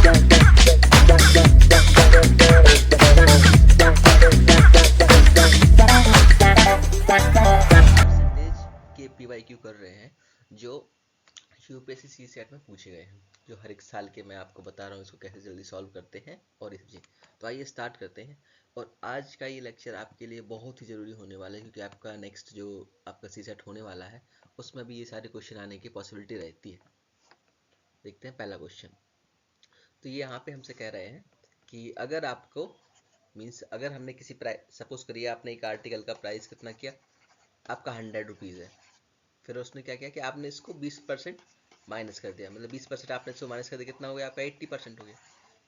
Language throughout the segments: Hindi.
के PYQ कर रहे हैं जो यूपीएससी सी सेट में पूछे गए हैं, जो हर एक साल के मैं आपको बता रहा हूँ इसको कैसे जल्दी सॉल्व करते हैं। और इस तो आइए स्टार्ट करते हैं। और आज का ये लेक्चर आपके लिए बहुत ही ज़रूरी होने वाला है, क्योंकि आपका नेक्स्ट जो आपका सी सेट होने वाला है उसमें भी ये सारे क्वेश्चन आने की पॉसिबिलिटी रहती है। देखते हैं पहला क्वेश्चन। तो ये यहाँ पे हमसे कह रहे हैं कि अगर आपको मीन्स अगर हमने किसी प्राइस, सपोज करिए आपने एक आर्टिकल का प्राइस कितना किया, आपका 100 रुपीज़ है। फिर उसने क्या किया कि आपने इसको 20% माइनस कर दिया, मतलब 20% आपने इसको माइनस कर दिया, कितना हो गया आपका 80% हो गया।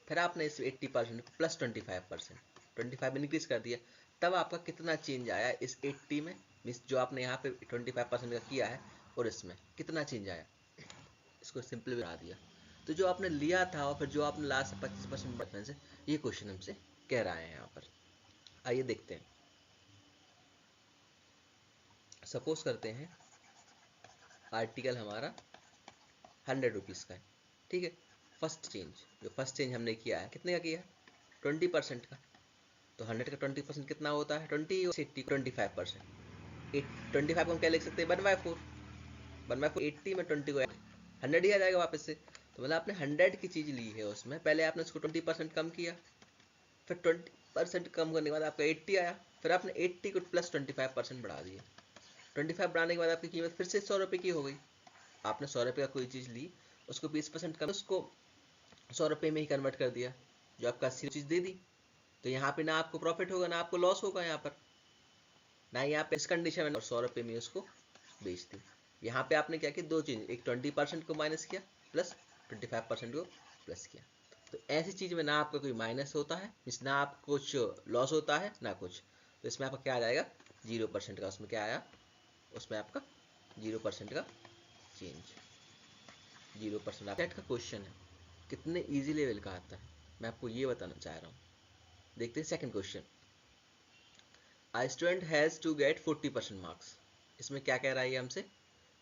फिर आपने इस 80% को प्लस 25% 25 इंक्रीज कर दिया, तब आपका कितना चेंज आया इस 80 में, मीन्स जो आपने यहाँ पे 25% का किया है और इसमें कितना चेंज आया, इसको सिंपल बना दिया। तो जो आपने लिया था और फिर जो आपने लास्ट 25% डिफरेंस है, ये क्वेश्चन हमसे कह रहा है यहाँ पर। आइए देखते हैं। सपोज करते हैं आर्टिकल हमारा 100 रुपीज़ का है, ठीक है। फर्स्ट चेंज हमने किया है, कितने का किया है 20% का। तो 100 का 20% कितना होता है 20, 80 25%। 25 को हम क्या लिख सकते हैं 1/4। 1/4 80 में 20 को 100 ही आ जाएगा वापस से। तो मतलब आपने 100 की चीज़ ली है, उसमें पहले आपने उसको 20% कम किया, फिर 20% कम करने के बाद आपका 80 आया, फिर आपने 80 को प्लस 25% बढ़ा दिया। 25 बढ़ाने के बाद आपकी कीमत फिर से 100 रुपये की हो गई। आपने 100 रुपये का कोई चीज़ ली, उसको 20% कम, उसको 100 रुपये में ही कन्वर्ट कर दिया, जो आपका 80 चीज़ दे दी। तो यहाँ पे ना आपको प्रॉफिट होगा ना आपको लॉस होगा, यहाँ पर ना यहाँ पे इस कंडीशन में, और 100 रुपये में उसको बेच दी। यहाँ पे आपने क्या किया, दो चीज़, एक 20% को माइनस किया प्लस 25% को प्लस किया। तो ऐसी चीज़ में ना आपका कोई माइनस होता है, इस ना आपको कुछ लॉस होता है ना कुछ। तो इसमें आपका क्या आ जाएगा 0% का, उसमें क्या आया, उसमें आपका 0% का चेंज। 0% आपका का क्वेश्चन है, कितने इजी लेवल का आता है मैं आपको ये बताना चाह रहा हूँ। देखते हैं second question. I student has to get 40% marks. इसमें क्या कह रहा है ये हमसे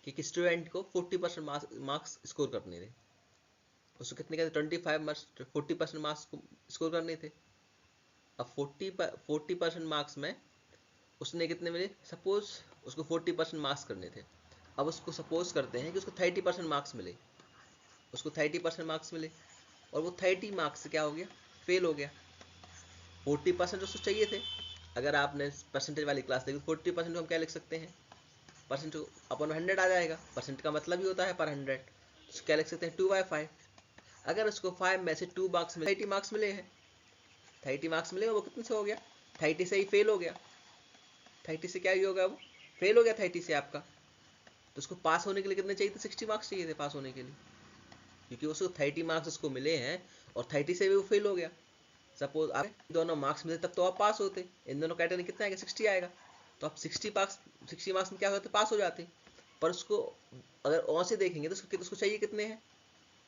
कि किस स्टूडेंट को 40% मार्क्स स्कोर करने थे। उसको कितने कहते 25 मार्क्स, 40% मार्क्स को स्कोर करने थे। अब 40% मार्क्स में उसने कितने मिले, सपोज उसको 40% मार्क्स करने थे। अब उसको सपोज करते हैं कि उसको 30% मार्क्स मिले, उसको 30% मार्क्स मिले और वो 30 मार्क्स से क्या हो गया, फेल हो गया। 40% उसको चाहिए थे। अगर आपने परसेंटेज वाली क्लास देखी, 40% को हम क्या लिख सकते हैं, परसेंट अपॉन 100 आ जाएगा। परसेंट का मतलब ही होता है पर 100, तो क्या लिख सकते हैं 2/5। अगर उसको 5 में से 2 मार्क्स मिले, 30 मार्क्स मिले हैं, 30 मार्क्स मिले, वो कितने से हो गया 30 से ही फेल हो गया। 30 से क्या ही होगा, वो फेल हो गया 30 से आपका। तो उसको पास होने के लिए कितने चाहिए थे, 60 मार्क्स चाहिए थे पास होने के लिए, क्योंकि उसको 30 मार्क्स उसको मिले हैं और 30 से भी वो फेल हो गया। सपोज आप दोनों मार्क्स मिले तब तो आप पास होते, इन दोनों कैटेगरी कितना आएगा 60 आएगा, तो आप 60 मार्क्स में क्या होते, पास हो जाते। पर उसको अगर और से देखेंगे तो उसको चाहिए कितने हैं,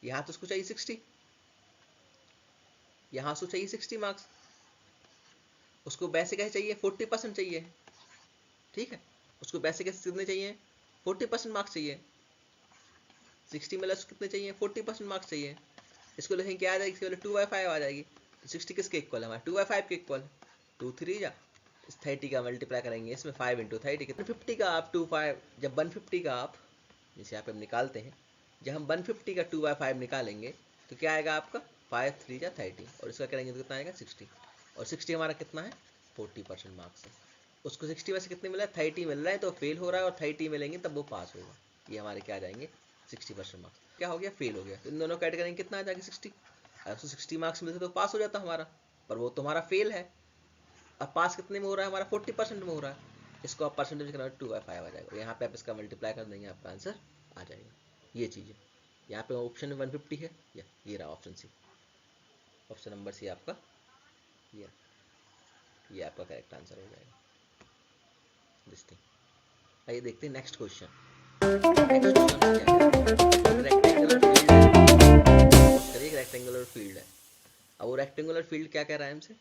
यहाँ तो उसको चाहिए 60, यहाँ उसको चाहिए 60 मार्क्स, उसको वैसे कैसे चाहिए 40% चाहिए, ठीक है। उसको वैसे कैसे कितने चाहिए 40% मार्क्स चाहिए। 60 में कितने चाहिए 40% मार्क्स चाहिए। इसको लिखेंगे क्या आ जाएगी, इसके 2/5 आ जाएगी। 60 किसके इक्वल है, हमारा 2/5 के इक्वल, 2 3 जा, इस 30 का मल्टीप्लाई करेंगे इसमें 5 × 30 कितना 50 का आप 2/5, जब 150 का आप जैसे यहाँ पे हम निकालते हैं, जब हम 150 का 2/5 निकालेंगे तो क्या आएगा आपका 5 3 जा 30, और इसका करेंगे तो कितना आएगा 60, और 60 हमारा कितना है 40% मार्क्स है। उसको 60 में से कितने मिला है 30 मिल रहा है, तो फेल हो रहा है, और 30 मिलेंगे तब वो पास होगा। ये हमारे क्या आ जाएंगे 60% मार्क्स, क्या हो गया फेल हो गया। तो इन दोनों कैट करेंगे कितना आ जाएगा 60। अगर उसको 60 मार्क्स मिलते तो पास हो जाता हमारा, पर वो तुम्हारा फेल है। अब पास कितने में हो रहा है हमारा 40% में हो रहा है। इसको आप परसेंटेज करें 2/5 आ जाएगा, यहाँ पे आप इसका मल्टीप्लाई कर देंगे, आपका आंसर आ जाएगा। ये चीज़ है, यहाँ पे ऑप्शन 150 है, या ये रहा option C, option number C आपका ये आपका करेक्ट आंसर हो जाएगा दिस थिंग। आइए देखते हैं नेक्स्ट क्वेश्चन। रेक्टेंगुलर फील्ड है। अब वो रेक्टेंगुलर फील्ड क्या कह रहा है हमसे